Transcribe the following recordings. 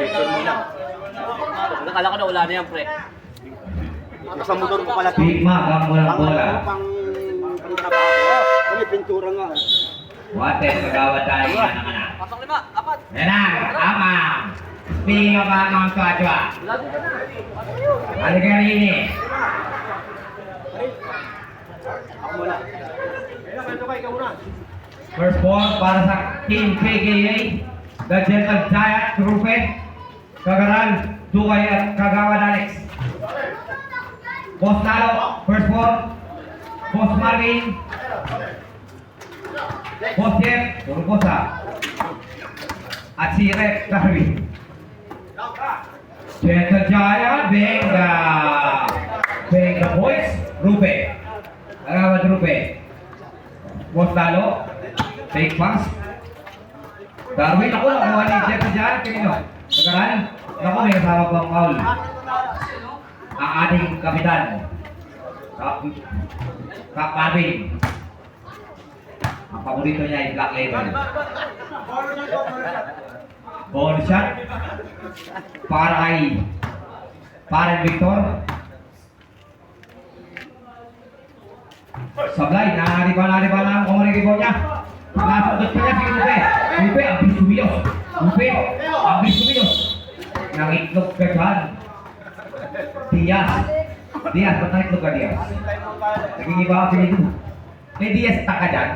Picture muna. Nakala ko na wala na yan, pre. Sa motor ko pala. Big Mac ang walang bola. Pang trabaho. Kami pintura nga. Water, kagawad tayo ng anak. Pasok 5, 4. Yan na, tama. Speaking of mga chua-chua. Lagi ka na. Halika rin eh. Ako muna. Ikaw muna. First ball para sa Team KKA. The Gentle Giant, Rupe. Kagaran, Dukay at Kagawad Alex. Boss Lalo, first ball. Boss Marvin. Boss Jeff, puro boss ha. At si Rep Darwin. Gentle Giant, Benga. Benga boys, Rupe. Kagawad Rupe. Boss Lalo, fake pass. Darwin, ako nakuha ni Gentle Giant. Kanino? Kagaran, ako may kasama pang foul. Ang ating kapitan. Kak Marvin. Ang paborito niya ay Black Label. Ball shot. Para kay Paren Victor. Sablay, nariba na ang kumaribo niya. Nasundot pa niya si Rupe. Rupe, ang bilis kumiyos. Rupe, ang bilis kumiyos. Nangitlog ka dyan. Diaz. Diaz, ba't nangitlog ka Diaz? Naging iba ang pinito. May Diaz taka dyan.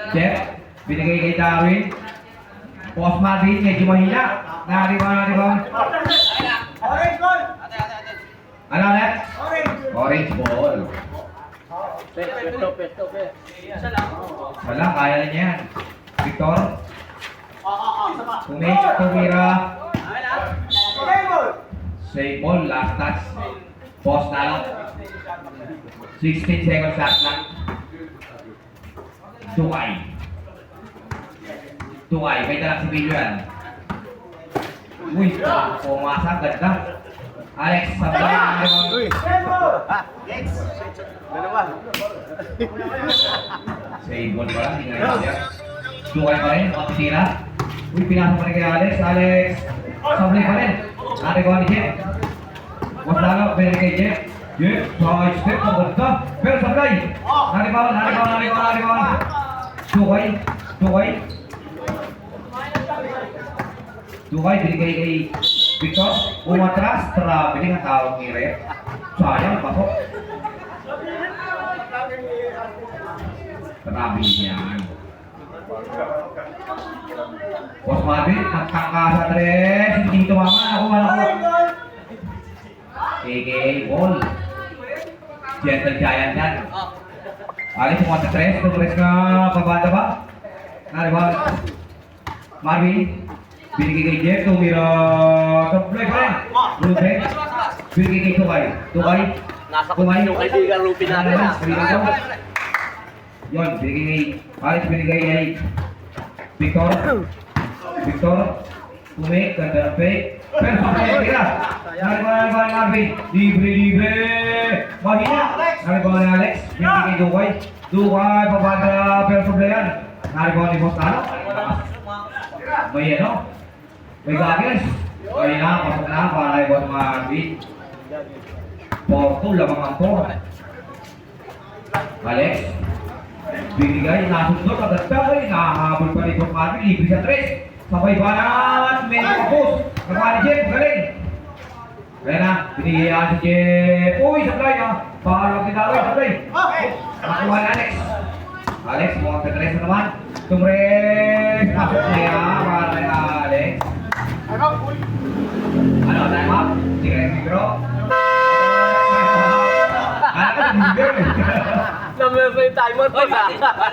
Jeff, binigay kay Darwin. Boss Marvin, medyo mahina. Nariba. Orange goal! Ano ulit? Orange! Orange ball. Pesto. Isa lang. Wala, kaya na niya yan. Victor, Sama. tumira. Orange goal! Save ball, last touch. Boss na lang. 16 seconds last lang. Tukay, may dalang si Bilyo yan. Uy, pumasa, ganda. Alex, sablay. Next! Dalawa. Save ball pa lang, hindi na yan. Tukay pa rin, makatitira. Uy, pinasa pa rin kay Alex. Sablay pa rin. Nari ko ni Jeff. Boss Lalo, pwede kay Jeff. Jeff, side step, maganda. Pero sablay. Nari ba? Tukay, binigay kay Victor. Umatras, traveling ang tawag ni Rep. Sayang, pasok. Traveling yan. Boss Marvin, nagkakasa tres. Hindi tumama. Nakuha. KKA ball. Gentle Giant yan. Alis mo sa tres. Tres ka pabanda ba? Nariba. Marvin. Binigay kay Jeff. Tumira. Sablay pa rin. Rupe. Binigay kay Tukay. Nasa kumain yung kaibigan Rupi natin. Yon, binigay kay Alex, binigay kay Victor, ganda ng fake. Pero sa kaya, nariba Marvin, libre, mahina. Nariba ni Alex, binigay kay Dukay, pabanda, pero soblayan. Nariba ni Boss Lalo. May may gagawin. Ay na, pasok na para kay Boss Marvin. Porto, lamang ang to. Alex, binigay, nasundot, agad-agad, nakahabol pa ni Boss Marvin, libre sa tres. Sabay banan, may kapos. Nagawa ni Jeff, galing. Kaya na, binigyan si Jeff. Uy, sablay na. Parang tinawin, sablay. Nakuha ni Alex. Alex, mukhang sa tres na naman. Tumres, pasok na yan, para kay Alex. Ano, time up? Sige na yung micro. Number 5 timer pa sa.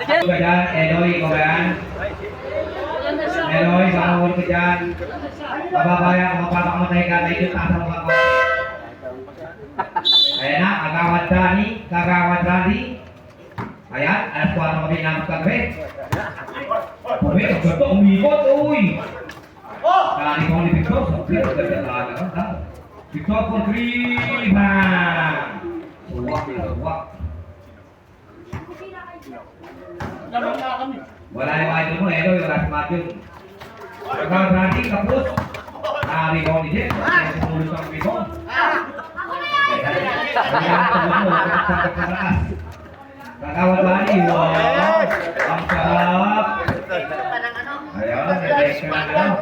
Ito ka dyan, Eloy, ikaw ba yan? Eloy, baka huli ka dyan. Mababaya, kung mapapakamatay ka, na ito taas ang mga ko. Ayan na, kagawad Dani. Ayan, alas 4 kami namin kagabi. Uy, ang ganda, umikot, uy! Kani ko ni Victor, sabi, ang ganda talaga. Victor for 3, man! Suwak. Wala yung idol mo, Edo, wala si Matthew. Pagkawad Randy, kapos. Nakaribaw ni Jeff. Tumulong sa ribaw. Kakawad Randy, wow. Ang sarap. Ayan, nag-extra na lang.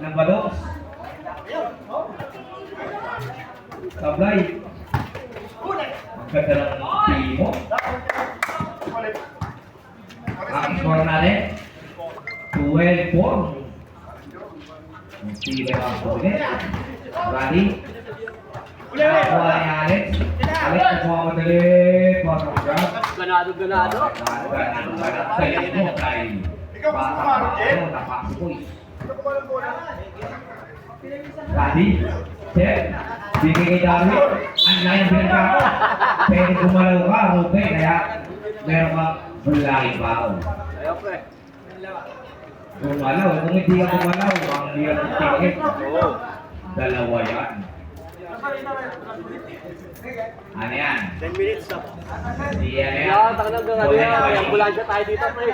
Ng balos. Sablay. Ang ganda ng timo. Ang score natin, 12-4. Ang tibay ang poinit. Ready? Nakakuha ni Alex. Alex, nakuha mo dali. Pasok siya. Ganado. Sa'yo mo kay Bata Napakoy. Ready? Set. Bigay kay Darwin. Ang layang binagka mo. Pwede gumalaw ka, Rupe. Kaya meron kang bulangin baon. Ayaw pre. Gumalaw. Kung hindi ka gumalaw, ang hirap ng ticket. Dalawa yan. Ano yan? 10 minutes na. Hindi yan yan. Kaya tanong ganado yan. Ambulansya tayo dito pre.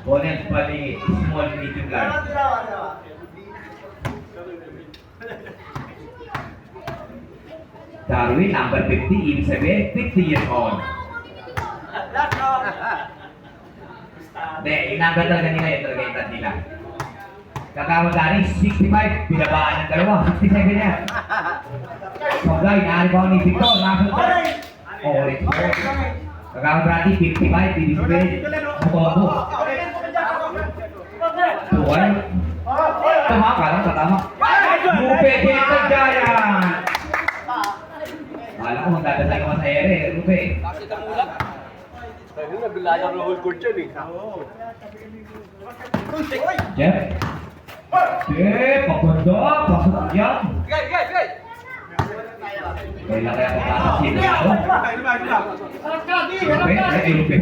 Bonnet pali, small, medium, large. Darwin, number 50, ibig sabihin, 50 years old. Hindi, yung number talaga nila, yun talaga yung tat nila. Kakawad Dani, 65, binabaan ng dalawa, 67 yan. Soblay, naaribaw ni Victor, nakasunod ko. Orange. Kakawad Dani, 55, ibig sabihin, Mutombo. Tuwan. Tama ka lang, katama. Rupe, Peter Giant! Alam ko, magdadasay ka sa ere, Rupe. Bakit ang ulat? Sabi na, bilayang roll court yan eh. Jeff? Jeff, papunta, pasok yan. Gay! Kailan kaya pagkakasin na ako? Rupe, ay Rupe.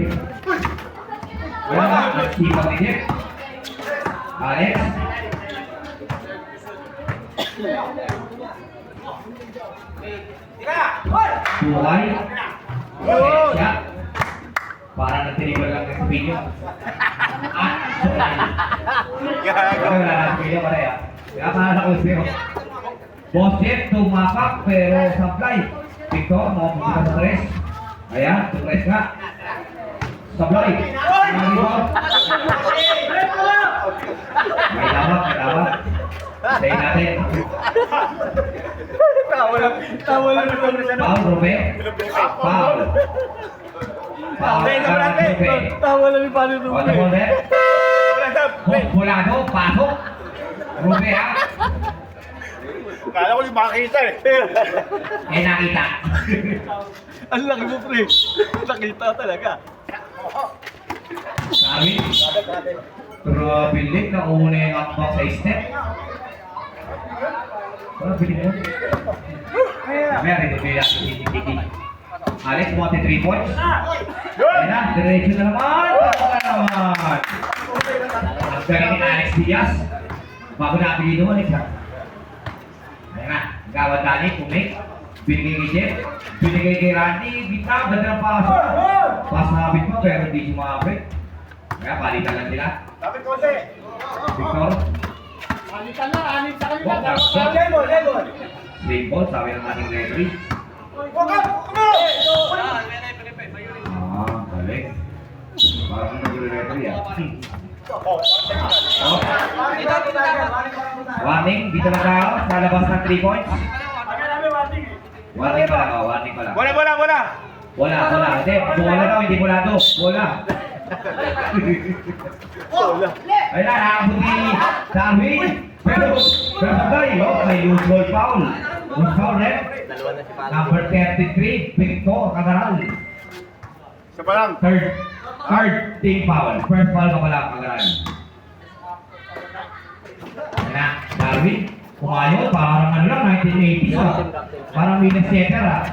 Wala ka, nagsipag ni Jeff. Alex? Buhay? Siya? Parang nagtinibal lang ng video. Wala na video pa rin. Kaya parang ako sa'yo. Boss Jeff, tumapak pero sablay. Victor, makapunta sa tres. Ayan, sa tres nga. Sablay. May tawag. Say natin. Tawa lang ito. Paul, Rupe. Paul. Rupe. Tawa lang yung paano ito. Ano mo, Rupe? Bulado, pasok. Rupe, ha? Kala ko yung makakita eh. Eh, nakita. Ang laki mo pre. Nakita talaga. Sabi, trabilik na una yung akbak sa step. Trabilik mo. Meron ito bilang kitty. Alex, 43 points. Ayan na, diretso na naman. Baka naman. Ang galing ni Alex Diaz. Bago na apelido mo, Alex, ha? Ayan na, gawad Dani, kumik. Binigay kay Jeff. Binigay kay Randy. Bitang, ganda ng paso. Pasabit mo, pero hindi sumabit. Kaya palitan lang sila. Dapat ko kasi. Victor. Palitan na, anin sa kanila. Oh, pasok. Lemon. Straight ball, sabi ng ating referee. Ah, balik. Parang nag-referee ah. Oh. Warning, dito na tayo sa labas ng 3 points. Warning pala, oh, warning pala. Wala. Hindi, bola daw, hindi bulado. Bola. Ay na, nakabot ni Darwin. Pero, sabay, oh, may loose ball foul. Loose foul, ref. Dalawa na si Palo. Number 33, Victor Cagaral. Isa pa lang. Third team foul. First foul ka pala, Cagaral. Ayan na, Darwin. Kumayo, parang ano lang, 1980s ah. Parang minus setter ah.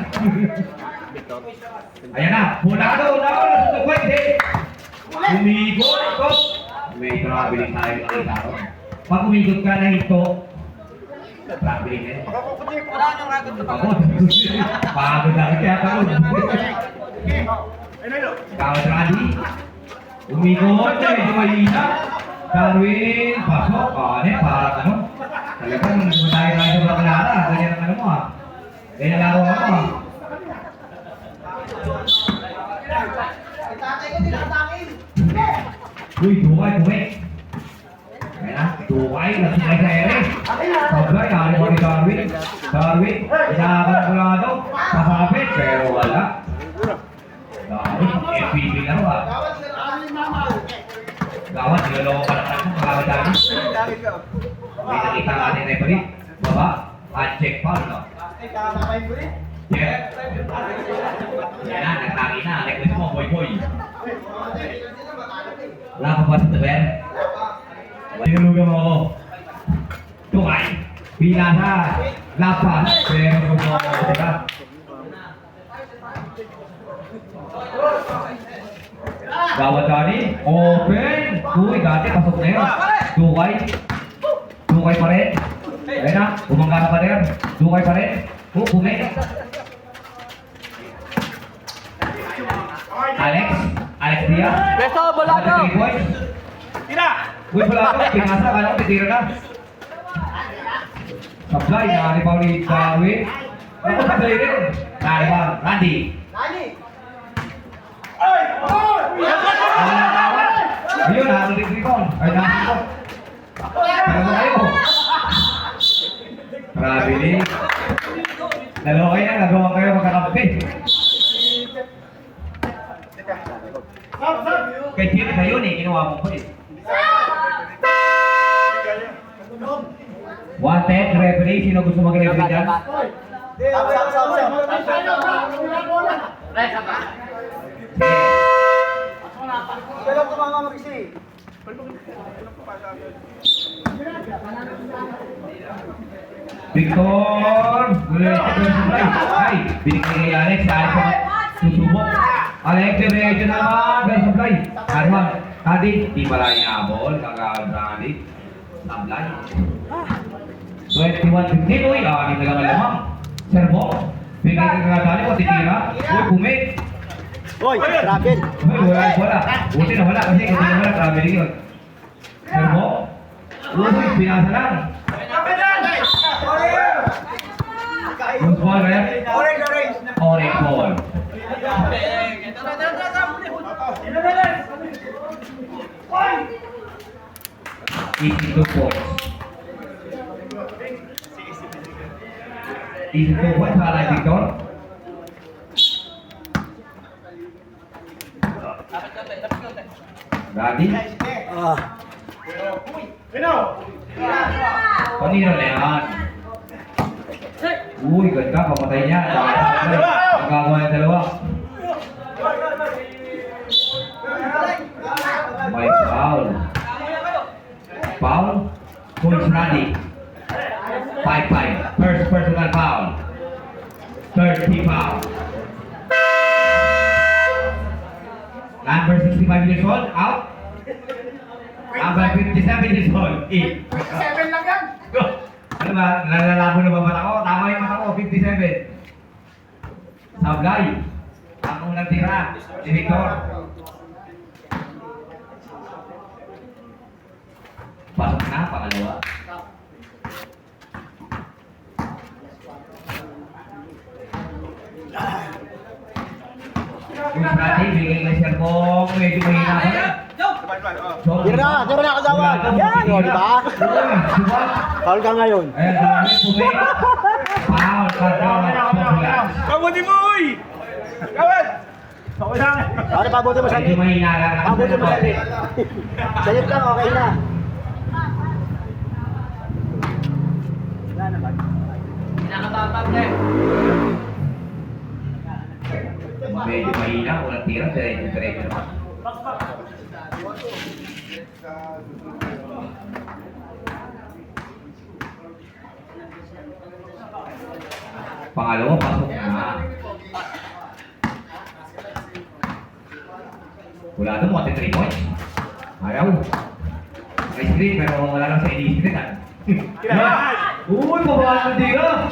Ayan na, bulado, nasusukwet eh. Umigot, top. May traveling tayo nakita ron. Pag umigot ka na ito, traveling eh. Wala nang ragot na Pagod. Pagod na kaya pagod. Kawat Randy. Umikot, medyo mahina. Darwin, pasok. Parang ano. Talagang tayo sa Baclara. Ganyan ang ano mo ha. Ganyan ang laro mo ha. Uy, duway. Ayan na, duway. Nasumay sa ere. Sablay, hari mo ni Darwin. Darwin, inakalagulado. Pasapit, pero wala. Darwin, FPP na ba? Gawat, niloloko ka naman kung makawad dami. May nakita natin na ito baba, uncheck foul, no? Yeah. Yan na, nagtaki na. Request mo, boy. Wala pa ba sa taber? Tinulugan mo ako. Tukay. Pinasa. Lapas. Pero kung mo, diba? Gawat dani. Open. Uy, dati pasok na yun. Tukay pa rin. Ayan na, bumangga pa rin. Tukay pa rin. Bumay. Alex Diaz. Beso, Bolado! Uy, Bolado, pinasa ka lang, titira na. Sablay, nakalipaw ni Darwin. Ako, sablay rin. Nakalipaw, Randy. Ayun, nakakulit rebound. Ay, nakakulit. Talaga kayo. Grabe din. Dalawa kayo na, nagawa kayo magkakampi. Kay Jim na yun eh, ginawa mo ko eh. Wanted, referee, sino gusto mag-referee dyan? Victor! Ay, binigay kay Alex, Alex ang susubok. Alex, diretso naman, pero supply. Arman, Adi, di pala inabol, kagawad Adi. Sablay. 21-15, uy, di talaga lamang. Servo, bigay ka kagadali mo, titira. Uy, bumik. Hoy, Raken. Uy, wala. Buti na wala, kasi kung di na wala, traveling yun. Servo, uy, pinasa lang. Yung ball, right? Orange ball. Easy 2 points. Easy 2 points para kay Victor. Daddy. Kanino na yan? Uy, ganda, pamatay niya. Nagagawa yung dalawa. May foul. Foul. Points Randy. 5-5. First personal foul. Third team foul. Number 65 years old, out. Number 57 years old, in. 7 lang yan! Ano ba? Nalalabo na ba mata ko? Tama yung mata ko, 57. Sablay. Ang unang tira, si Victor. Pasok na, pangalawa. Yung Friday, bigay kay Sir Bong, medyo mahina ko na. Tira na kagawad. Yan, o, di ba? Foul ka ngayon. Ayan, dami, pumik. Foul, kagawad, pumik. Pabuti mo, uy! Gawad! Ano, pabuti mo Medyo mahina lang. Pabuti mo saglit. Saglit lang, okay na. Medyo mahina, walang tira, diretso naman. Pangalawa, pasok na. Wala doon, mga 3 points. Ayaw. May screen, pero wala lang sa ini-screen ah. Uy, babaan ng tira!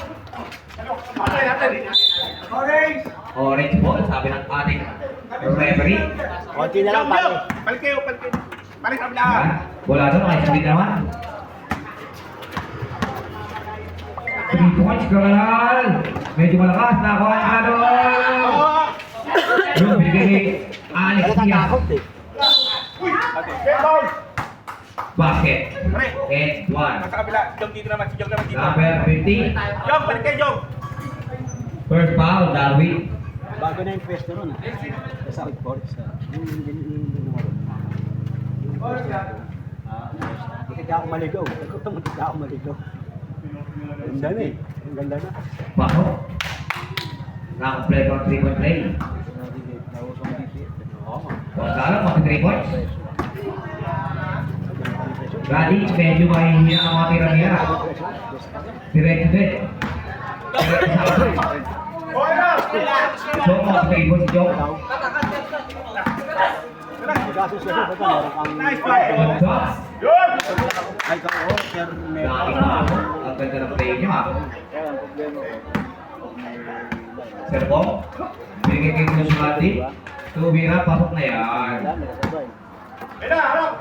Orange ball, sabi ng ating Yung referee. Konti na lang, pare. Balik kayo, balik kayo. Balik sa kabila. Yan. Bola doon, may speed naman. 3 points, Garal. Medyo malakas. Nakuha niya doon. Yung binigay ni Alex Talagang Diaz. takot eh. Okay, ball. Basket. Pre. And 1. Nasa kabila. Jom dito naman. Si Jom naman dito. Number 15. Jom, balik kayo, Jom. First foul, Darwin. Bago na yung pwesto nun ah. Sa reports ah. Yung numero. Yung pwesto na to. Hindi ka ako maligaw. Hindi ka ako maligaw. Ganda na eh. Ang ganda na. Pasok. Nakakomplete ang 3-point play. Gonzalo, pati 3 points. Gali, medyo mahihina ang mga tira-tira. Direct din. Joke, mga 3 points, Joke. Nice play. Ganda. Yun. Ay, oo, sir. Laki pa. Ang ganda ng play niyo, ha? Sir Bong, binigay kayo ng sumati. Tumira, pasok na yan. Wala, nakasabay. Ayun na, harap.